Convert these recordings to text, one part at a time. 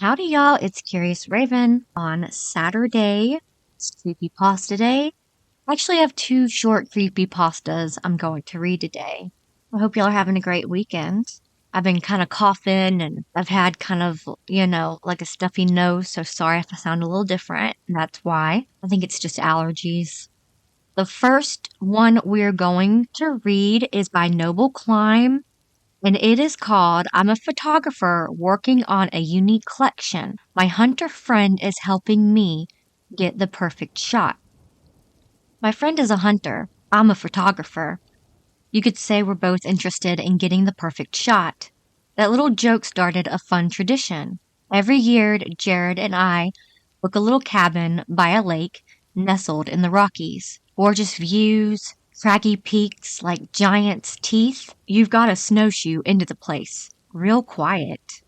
Howdy, y'all. It's Curious Raven on Saturday. It's Creepypasta Day. I actually have two short creepypastas I'm going to read today. I hope y'all are having a great weekend. I've been kind of coughing and I've had kind of, like a stuffy nose, so sorry if I sound a little different. That's why. I think it's just allergies. The first one we're going to read is by NobleClimb. And it is called, I'm a photographer working on a unique collection. My hunter friend is helping me get the perfect shot. My friend is a hunter. I'm a photographer. You could say we're both interested in getting the perfect shot. That little joke started a fun tradition. Every year, Jared and I book a little cabin by a lake nestled in the Rockies. Gorgeous views, craggy peaks like giant's teeth. You've got to snowshoe into the place. Real quiet.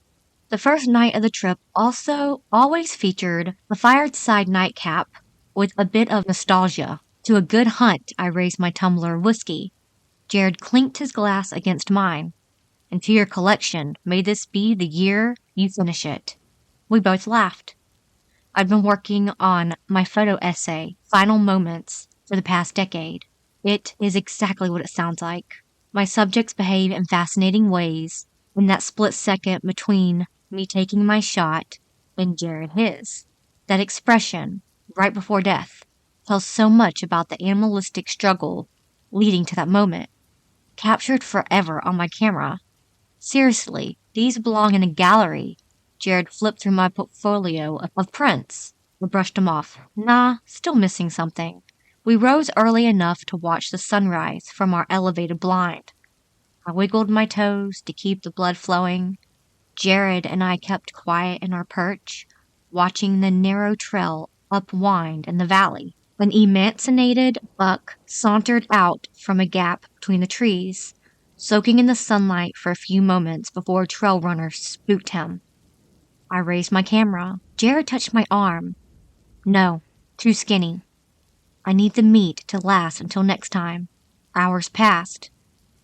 The first night of the trip also always featured a fireside nightcap with a bit of nostalgia. To a good hunt, I raised my tumbler of whiskey. Jared clinked his glass against mine. And to your collection, may this be the year you finish it. We both laughed. I'd been working on my photo essay, Final Moments, for the past decade. It is exactly what it sounds like. My subjects behave in fascinating ways in that split second between me taking my shot and Jared his. That expression, right before death, tells so much about the animalistic struggle leading to that moment. Captured forever on my camera. Seriously, these belong in a gallery. Jared flipped through my portfolio of prints. I brushed them off. Nah, still missing something. We rose early enough to watch the sunrise from our elevated blind. I wiggled my toes to keep the blood flowing. Jared and I kept quiet in our perch, watching the narrow trail upwind in the valley. An emancipated buck sauntered out from a gap between the trees, soaking in the sunlight for a few moments before a trail runner spooked him. I raised my camera. Jared touched my arm. No, too skinny. I need the meat to last until next time. Hours passed,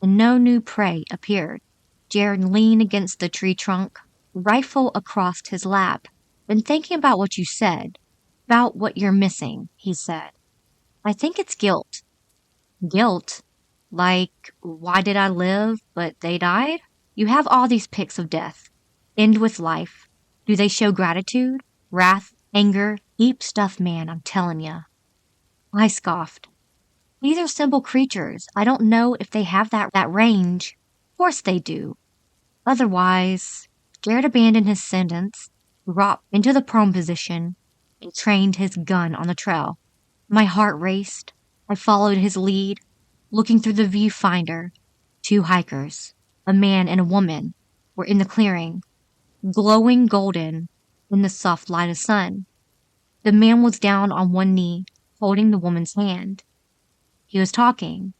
and no new prey appeared. Jared leaned against the tree trunk, rifle across his lap. Been thinking about what you said. About what you're missing, he said. I think it's guilt. Guilt? Like, why did I live, but they died? You have all these pics of death. End with life. Do they show gratitude? Wrath? Anger? Deep stuff, man, I'm telling ya. I scoffed. These are simple creatures. I don't know if they have that range. Of course they do. Otherwise, Jared abandoned his sentence, dropped into the prone position, and trained his gun on the trail. My heart raced. I followed his lead, looking through the viewfinder. Two hikers, a man and a woman, were in the clearing, glowing golden in the soft light of sun. The man was down on one knee, holding the woman's hand. He was talking.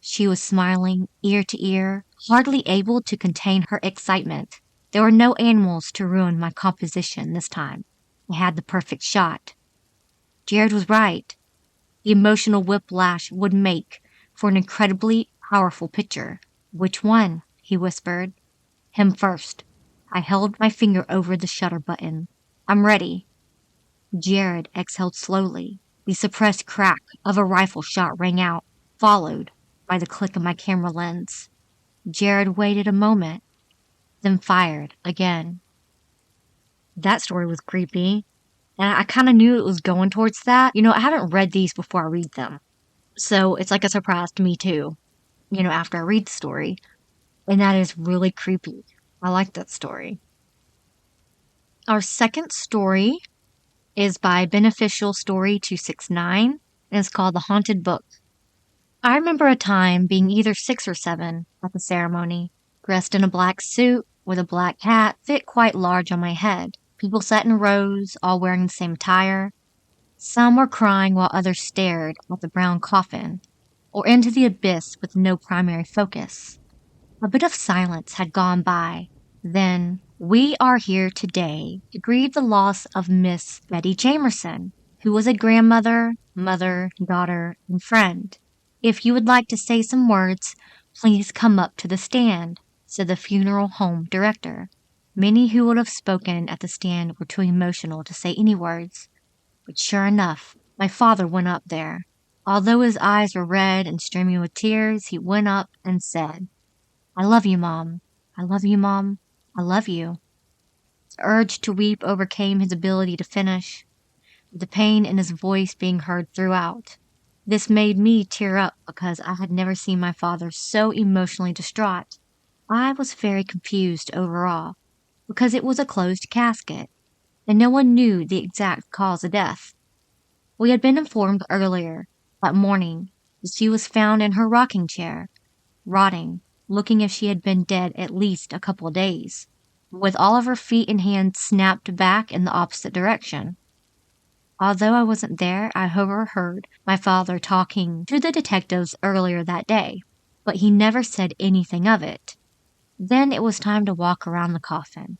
She was smiling ear to ear, hardly able to contain her excitement. There were no animals to ruin my composition this time. I had the perfect shot. Jared was right. The emotional whiplash would make for an incredibly powerful picture. Which one? He whispered. Him first. I held my finger over the shutter button. I'm ready. Jared exhaled slowly. The suppressed crack of a rifle shot rang out, followed by the click of my camera lens. Jared waited a moment, then fired again. That story was creepy, and I kind of knew it was going towards that. I haven't read these before I read them, so it's like a surprise to me too, after I read the story, and that is really creepy. I like that story. Our second story is by Beneficial Story 269, and it's called The Haunted Book. I remember a time being either 6 or 7 at the ceremony, dressed in a black suit with a black hat fit quite large on my head. People sat in rows, all wearing the same attire. Some were crying while others stared at the brown coffin, or into the abyss with no primary focus. A bit of silence had gone by. Then, we are here today to grieve the loss of Miss Betty Jamerson, who was a grandmother, mother, daughter, and friend. If you would like to say some words, please come up to the stand, said the funeral home director. Many who would have spoken at the stand were too emotional to say any words, but sure enough, my father went up there. Although his eyes were red and streaming with tears, he went up and said, "I love you, Mom. I love you, Mom. I love you." The urge to weep overcame his ability to finish, with the pain in his voice being heard throughout. This made me tear up because I had never seen my father so emotionally distraught. I was very confused overall, because it was a closed casket, and no one knew the exact cause of death. We had been informed earlier that morning that she was found in her rocking chair, rotting, looking as if she had been dead at least a couple of days, with all of her feet and hands snapped back in the opposite direction. Although I wasn't there, I overheard my father talking to the detectives earlier that day, but he never said anything of it. Then it was time to walk around the coffin,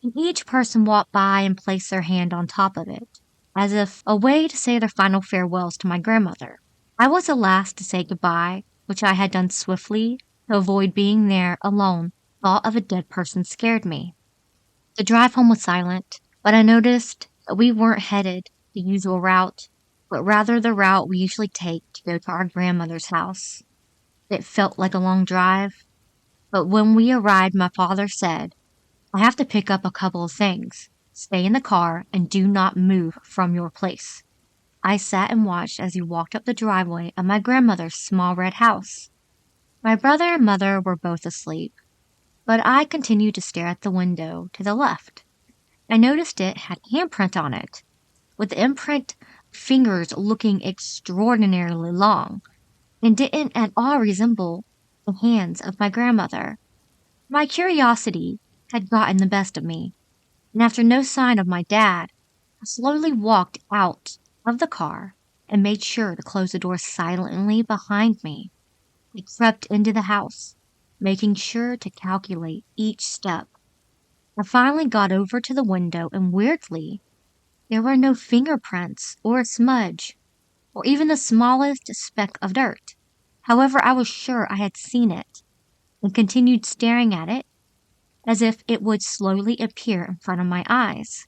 and each person walked by and placed their hand on top of it, as if a way to say their final farewells to my grandmother. I was the last to say goodbye, which I had done swiftly to avoid being there alone. Thought of a dead person scared me. The drive home was silent, but I noticed that we weren't headed the usual route, but rather the route we usually take to go to our grandmother's house. It felt like a long drive, but when we arrived, my father said, "I have to pick up a couple of things. Stay in the car and do not move from your place." I sat and watched as he walked up the driveway of my grandmother's small red house. My brother and mother were both asleep, but I continued to stare at the window to the left. I noticed it had handprint on it, with the imprint fingers looking extraordinarily long, and didn't at all resemble the hands of my grandmother. My curiosity had gotten the best of me, and after no sign of my dad, I slowly walked out of the car and made sure to close the door silently behind me. I crept into the house, making sure to calculate each step. I finally got over to the window, and weirdly, there were no fingerprints or a smudge, or even the smallest speck of dirt. However, I was sure I had seen it, and continued staring at it as if it would slowly appear in front of my eyes.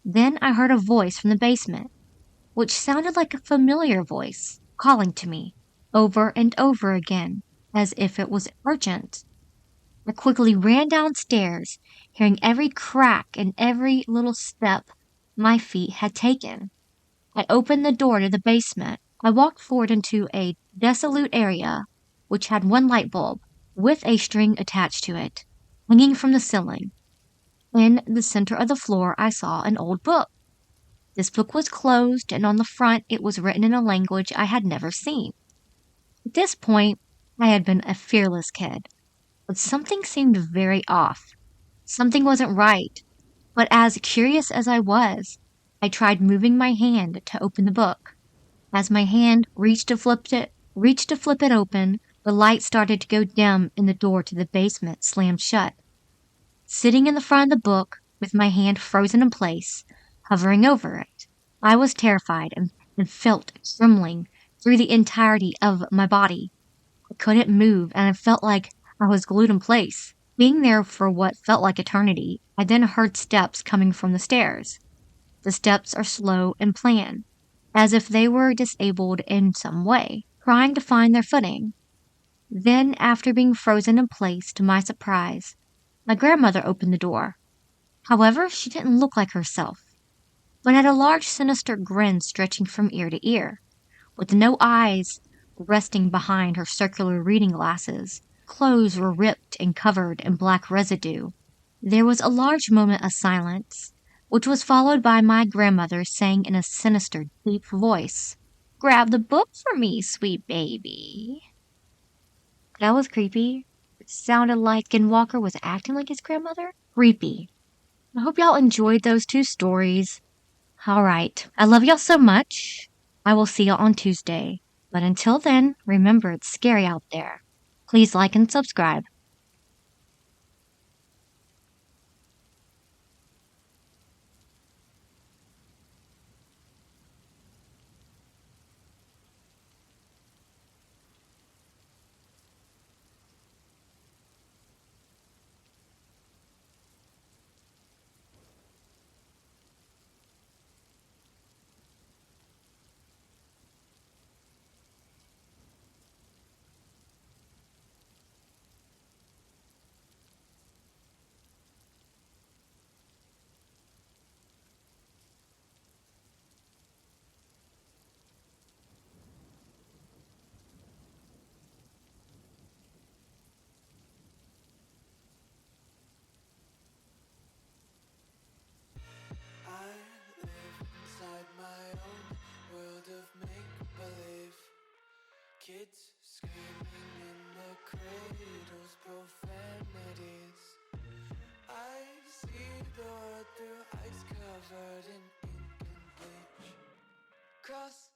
Then I heard a voice from the basement, which sounded like a familiar voice, calling to me, over and over again, as if it was urgent. I quickly ran downstairs, hearing every crack and every little step my feet had taken. I opened the door to the basement. I walked forward into a desolate area, which had one light bulb, with a string attached to it, hanging from the ceiling. In the center of the floor, I saw an old book. This book was closed, and on the front it was written in a language I had never seen. At this point, I had been a fearless kid, but something seemed very off. Something wasn't right, but as curious as I was, I tried moving my hand to open the book. As my hand reached to flip it open, the light started to go dim and the door to the basement slammed shut. Sitting in the front of the book, with my hand frozen in place, hovering over it, I was terrified and felt trembling through the entirety of my body. I couldn't move, and I felt like I was glued in place. Being there for what felt like eternity, I then heard steps coming from the stairs. The steps are slow and planned, as if they were disabled in some way, trying to find their footing. Then, after being frozen in place, to my surprise, my grandmother opened the door. However, she didn't look like herself, but had a large sinister grin stretching from ear to ear, with no eyes resting behind her circular reading glasses. Clothes were ripped and covered in black residue. There was a large moment of silence, which was followed by my grandmother saying in a sinister, deep voice, "Grab the book for me, sweet baby." That was creepy. It sounded like Skinwalker was acting like his grandmother. Creepy. I hope y'all enjoyed those two stories. Alright, I love y'all so much. I will see y'all on Tuesday. But until then, remember it's scary out there. Please like and subscribe. Kids screaming in the cradles, profanities. I see the world through ice covered in ink and bleach. Cross